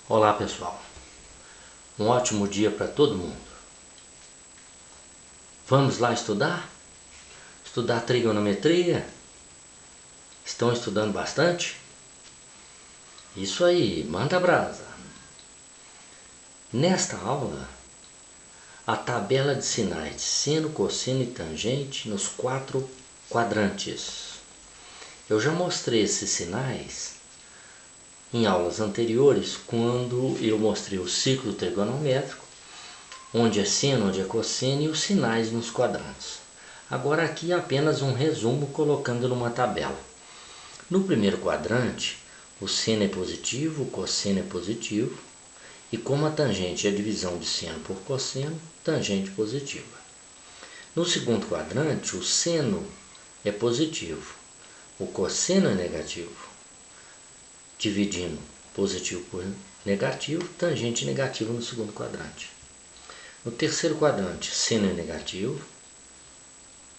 Olá pessoal, um ótimo dia para todo mundo. Vamos lá estudar? Estudar trigonometria? Estão estudando bastante? Isso aí, manda brasa! Nesta aula, a tabela de sinais de seno, cosseno e tangente nos 4 quadrantes. Eu já mostrei esses sinais em aulas anteriores, quando eu mostrei o ciclo trigonométrico, onde é seno, onde é cosseno e os sinais nos quadrantes. Agora aqui é apenas um resumo colocando numa tabela. No primeiro quadrante, o seno é positivo, o cosseno é positivo, e como a tangente é a divisão de seno por cosseno, tangente positiva. No segundo quadrante, o seno é positivo, o cosseno é negativo, dividindo positivo por negativo, tangente negativa no segundo quadrante. No terceiro quadrante, seno é negativo,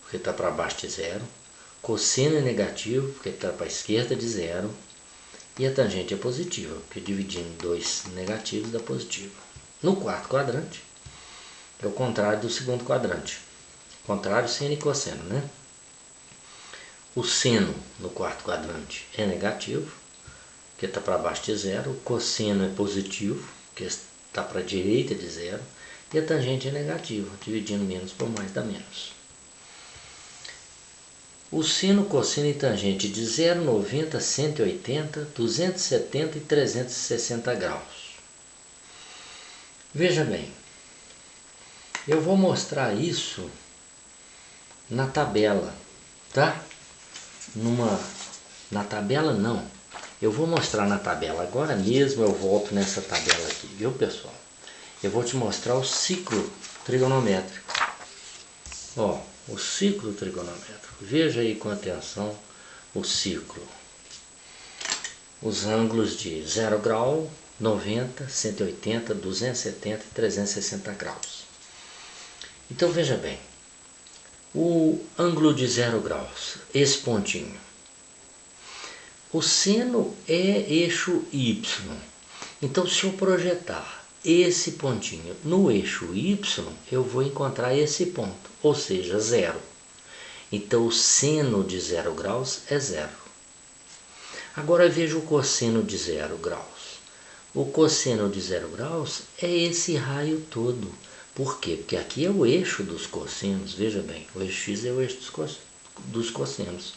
porque está para baixo de zero, cosseno é negativo, porque está para a esquerda de zero, e a tangente é positiva, porque dividindo dois negativos dá positivo. No quarto quadrante, é o contrário do segundo quadrante. Contrário, seno e cosseno, né? O seno no quarto quadrante é negativo, porque está para baixo de zero. O cosseno é positivo, porque está para a direita de zero. E a tangente é negativa, dividindo menos por mais dá menos. O seno, cosseno e tangente de 0, 90, 180, 270 e 360 graus. Veja bem, eu vou mostrar isso na tabela, tá? Na tabela não, eu vou mostrar na tabela, agora mesmo eu volto nessa tabela aqui, viu pessoal? Eu vou te mostrar o ciclo trigonométrico. Ó, o ciclo trigonométrico. Veja aí com atenção o ciclo. Os ângulos de 0 grau, 90, 180, 270 e 360 graus. Então veja bem, o ângulo de 0 graus, esse pontinho. O seno é eixo Y. Então se eu projetar esse pontinho no eixo Y, eu vou encontrar esse ponto, ou seja, zero. Então o seno de 0 graus é zero. Agora veja o cosseno de 0 graus. O cosseno de 0 graus é esse raio todo. Por quê? Porque aqui é o eixo dos cossenos, veja bem, o eixo X é o eixo dos cossenos.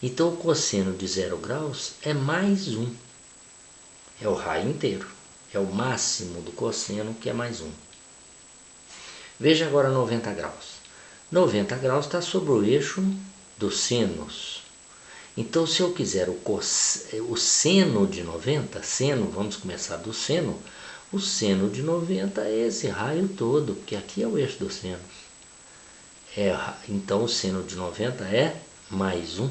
Então o cosseno de 0 graus é mais 1. É o raio inteiro. É o máximo do cosseno, que é mais 1. Veja agora 90 graus. 90 graus está sobre o eixo dos senos. Então, se eu quiser o seno de 90, seno, vamos começar do seno, o seno de 90 é esse raio todo, porque aqui é o eixo dos senos. Então, o seno de 90 é mais 1.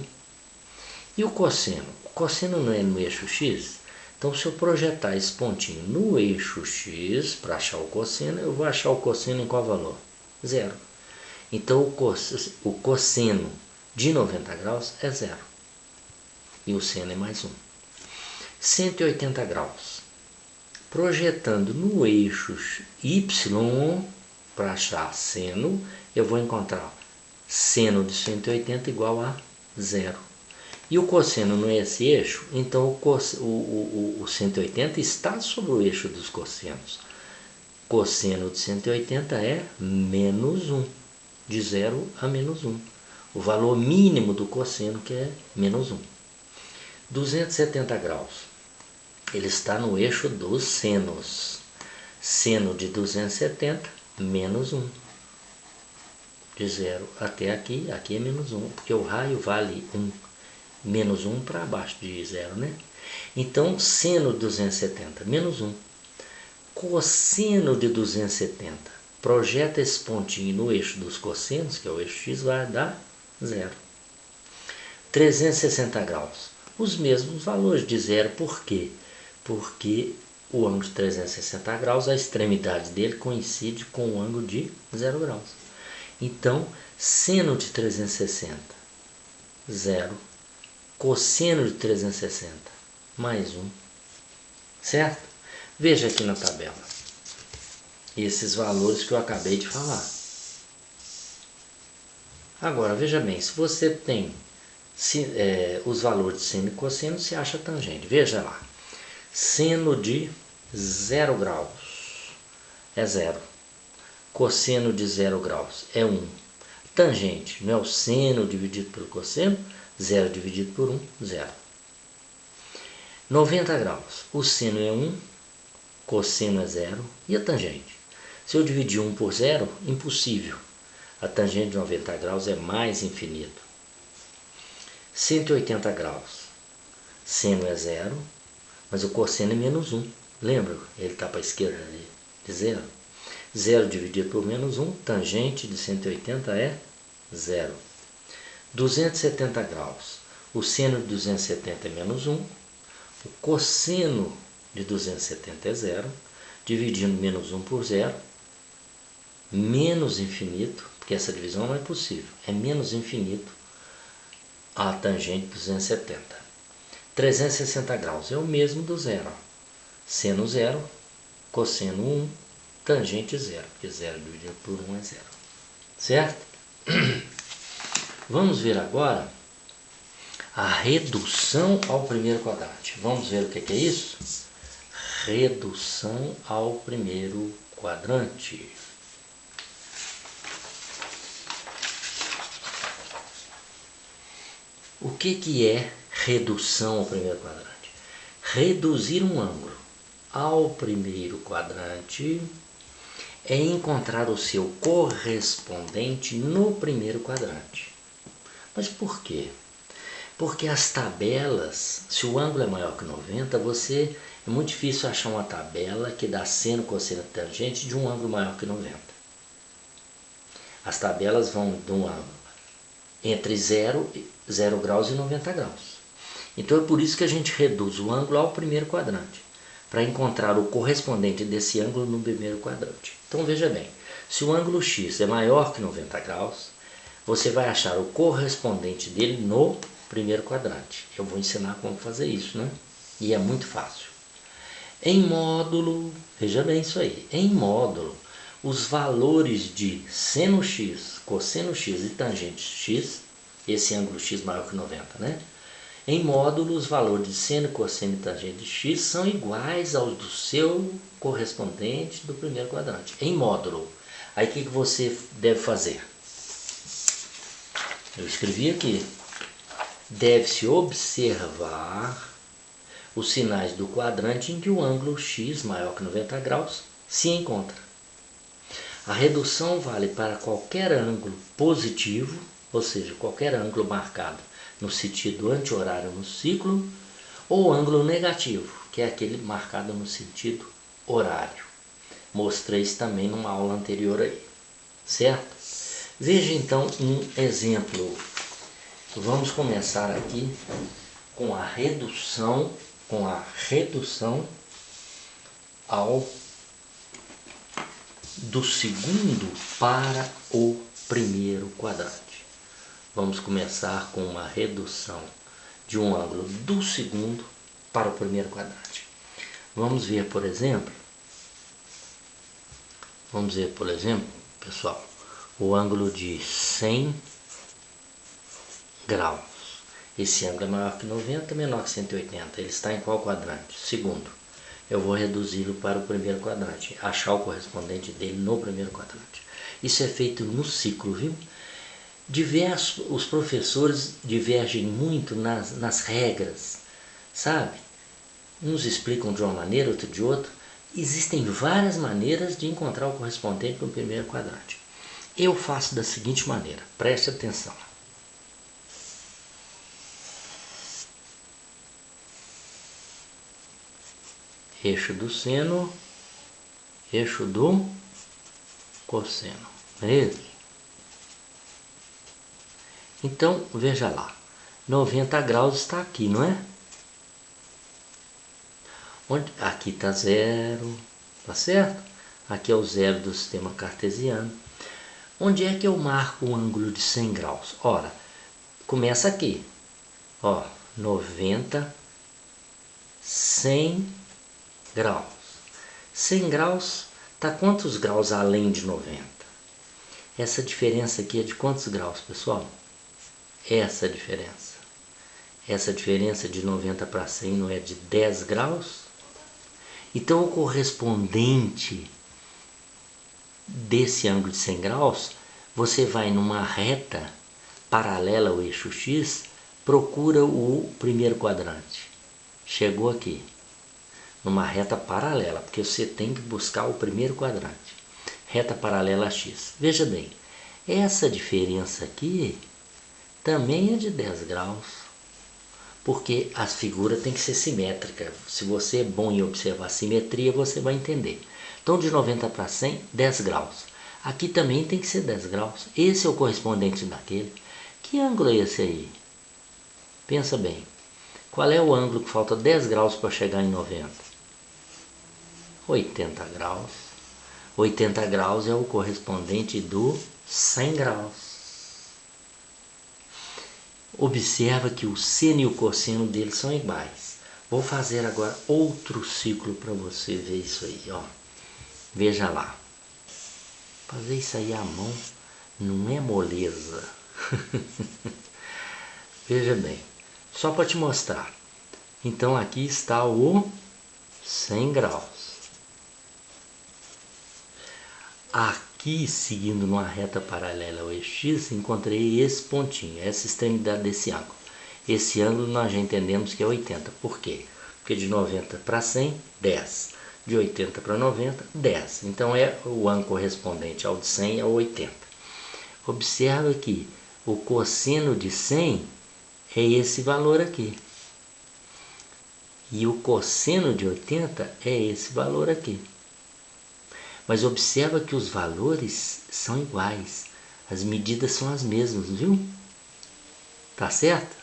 E o cosseno? O cosseno não é no eixo X? Então, se eu projetar esse pontinho no eixo X, para achar o cosseno, eu vou achar o cosseno em qual valor? Zero. Então, o cosseno de 90 graus é zero. E o seno é mais 1. 180 graus. Projetando no eixo Y, para achar seno, eu vou encontrar seno de 180 igual a zero. E o cosseno não é esse eixo, então o 180 está sobre o eixo dos cossenos. Cosseno de 180 é menos 1, de 0 a menos 1. O valor mínimo do cosseno que é menos 1. 270 graus, ele está no eixo dos senos. Seno de 270, menos 1. De 0 até aqui, aqui é menos 1, porque o raio vale 1. Menos 1 para baixo de 0, né? Então, seno de 270, menos 1. Cosseno de 270, projeta esse pontinho no eixo dos cossenos, que é o eixo X, vai dar 0. 360 graus, os mesmos valores de 0, por quê? Porque o ângulo de 360 graus, a extremidade dele coincide com o ângulo de 0 graus. Então, seno de 360, 0. Cosseno de 360, mais 1, certo? Veja aqui na tabela esses valores que eu acabei de falar. Agora, veja bem, se você tem os valores de seno e cosseno, você acha a tangente. Veja lá, seno de 0 graus é 0, cosseno de 0 graus é 1. Tangente, não é o seno dividido pelo cosseno, 0 dividido por 1, 0. 90 graus, o seno é 1, cosseno é 0, e a tangente? Se eu dividir 1 por 0, impossível. A tangente de 90 graus é mais infinito. 180 graus, seno é 0, mas o cosseno é menos 1. Lembra? Ele está para a esquerda ali, de 0. 0 dividido por menos 1, tangente de 180 é 0. 270 graus, o seno de 270 é menos 1, o cosseno de 270 é 0, dividindo menos 1 por 0, menos infinito, porque essa divisão não é possível, é menos infinito a tangente de 270. 360 graus é o mesmo do 0, seno 0, cosseno 1, tangente 0, porque 0 dividido por 1 é 0, certo? Vamos ver agora a redução ao primeiro quadrante. Vamos ver o que é isso? Redução ao primeiro quadrante. O que é redução ao primeiro quadrante? Reduzir um ângulo ao primeiro quadrante é encontrar o seu correspondente no primeiro quadrante. Mas por quê? Porque as tabelas, se o ângulo é maior que 90, é muito difícil achar uma tabela que dá seno, cosseno e tangente de um ângulo maior que 90. As tabelas vão de um ângulo entre 0 graus e 90 graus. Então é por isso que a gente reduz o ângulo ao primeiro quadrante, para encontrar o correspondente desse ângulo no primeiro quadrante. Então veja bem, se o ângulo x é maior que 90 graus, você vai achar o correspondente dele no primeiro quadrante. Eu vou ensinar como fazer isso, né? E é muito fácil. Em módulo, veja bem isso aí, em módulo, os valores de seno x, cosseno x e tangente x, esse ângulo x maior que 90, né? Em módulo, os valores de seno, cosseno e tangente de x são iguais aos do seu correspondente do primeiro quadrante. Em módulo. Aí o que você deve fazer? Eu escrevi aqui. Deve-se observar os sinais do quadrante em que o ângulo x maior que 90 graus se encontra. A redução vale para qualquer ângulo positivo, ou seja, qualquer ângulo marcado no sentido anti-horário no ciclo, ou ângulo negativo, que é aquele marcado no sentido horário. Mostrei isso também numa aula anterior aí, certo? Veja então um exemplo. Vamos começar aqui com a redução ao do segundo para o primeiro quadrante. Vamos começar com uma redução de um ângulo do segundo para o primeiro quadrante. Vamos ver, por exemplo, pessoal, o ângulo de 100 graus. Esse ângulo é maior que 90, menor que 180. Ele está em qual quadrante? Segundo. Eu vou reduzi-lo para o primeiro quadrante, achar o correspondente dele no primeiro quadrante. Isso é feito no ciclo, viu? Os professores divergem muito nas regras, sabe? Uns explicam de uma maneira, outro de outra. Existem várias maneiras de encontrar o correspondente no primeiro quadrante. Eu faço da seguinte maneira, preste atenção. Eixo do seno, eixo do cosseno, beleza? Então, veja lá, 90 graus está aqui, não é? Aqui está 0, tá certo? Aqui é o 0 do sistema cartesiano. Onde é que eu marco o ângulo de 100 graus? Ora, começa aqui, ó, 90, 100 graus. 100 graus está quantos graus além de 90? Essa diferença aqui é de quantos graus, pessoal? Essa diferença. Essa diferença de 90 para 100 não é de 10 graus? Então o correspondente desse ângulo de 100 graus, você vai numa reta paralela ao eixo X, procura o primeiro quadrante. Chegou aqui, numa reta paralela, porque você tem que buscar o primeiro quadrante. Reta paralela a X. Veja bem, essa diferença aqui também é de 10 graus, porque a figura tem que ser simétrica. Se você é bom em observar a simetria, você vai entender. Então, de 90 para 100, 10 graus. Aqui também tem que ser 10 graus. Esse é o correspondente daquele. Que ângulo é esse aí? Pensa bem. Qual é o ângulo que falta 10 graus para chegar em 90? 80 graus. 80 graus é o correspondente do 100 graus. Observa que o seno e o cosseno deles são iguais. Vou fazer agora outro ciclo para você ver isso aí, ó. Veja lá. Fazer isso aí à mão não é moleza. Veja bem, só para te mostrar. Então aqui está o 100 graus. Aqui, seguindo numa reta paralela ao eixo X, encontrei esse pontinho, essa extremidade desse ângulo. Esse ângulo nós já entendemos que é 80. Por quê? Porque de 90 para 100, 10. De 80 para 90, 10. Então é o ângulo correspondente ao de 100 é o 80. Observa que o cosseno de 100 é esse valor aqui. E o cosseno de 80 é esse valor aqui. Mas observa que os valores são iguais. As medidas são as mesmas, viu? Tá certo?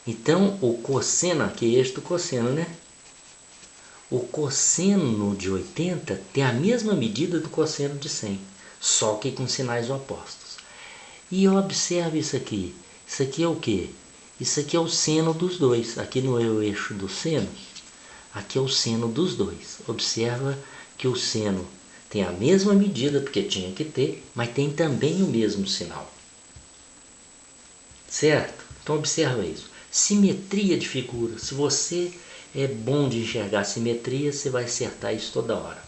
Então o cosseno, aqui é este o cosseno, né? O cosseno de 80 tem a mesma medida do cosseno de 100, só que com sinais opostos. E observe isso aqui. Isso aqui é o quê? Isso aqui é o seno dos dois. Aqui no eixo dos senos, aqui é o seno dos dois. Observa que o seno tem a mesma medida, porque tinha que ter, mas tem também o mesmo sinal. Certo? Então observa isso. Simetria de figura. Se você é bom de enxergar simetria, você vai acertar isso toda hora.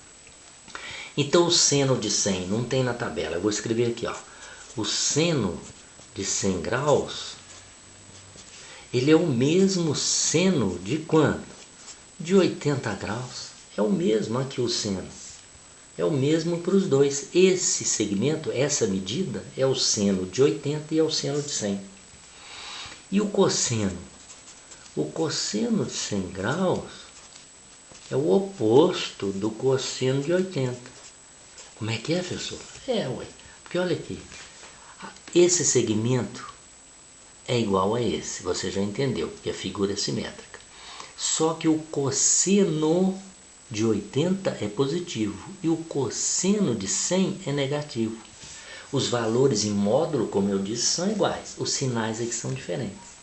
Então o seno de 100 não tem na tabela. Eu vou escrever aqui, ó. O seno de 100 graus, ele é o mesmo seno de quanto? De 80 graus. É o mesmo aqui o seno. É o mesmo para os dois. Esse segmento, essa medida, é o seno de 80 e é o seno de 100. E o cosseno? O cosseno de 100 graus é o oposto do cosseno de 80. Como é que é, professor? Ué. Porque olha aqui. Esse segmento é igual a esse. Você já entendeu, porque a figura é simétrica. Só que o cosseno de 80 é positivo e o cosseno de 100 é negativo. Os valores em módulo, como eu disse, são iguais. Os sinais é que são diferentes.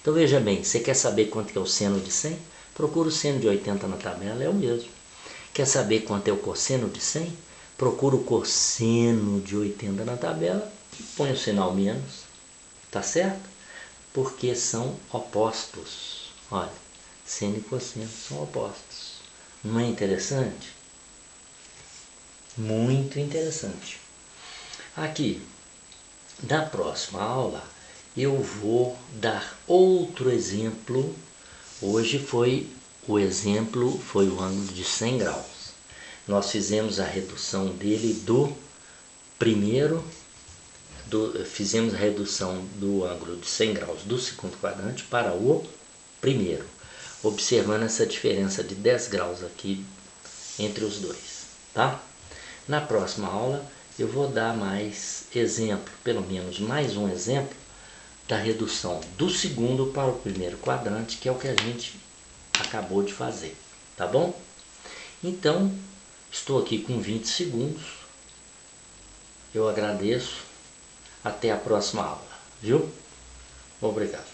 Então veja bem, você quer saber quanto é o seno de 100? Procura o seno de 80 na tabela, é o mesmo. Quer saber quanto é o cosseno de 100? Procura o cosseno de 80 na tabela e põe o sinal menos. Tá certo? Porque são opostos. Olha, seno e cosseno são opostos. Não é interessante? Muito interessante. Aqui, na próxima aula, eu vou dar outro exemplo. Hoje o exemplo foi o ângulo de 100 graus. Nós fizemos a redução dele fizemos a redução do ângulo de 100 graus do segundo quadrante para o primeiro, observando essa diferença de 10 graus aqui entre os dois, tá? Na próxima aula eu vou dar mais exemplo, pelo menos mais um exemplo da redução do segundo para o primeiro quadrante, que é o que a gente acabou de fazer, tá bom? Então, estou aqui com 20 segundos, eu agradeço, até a próxima aula, viu? Obrigado.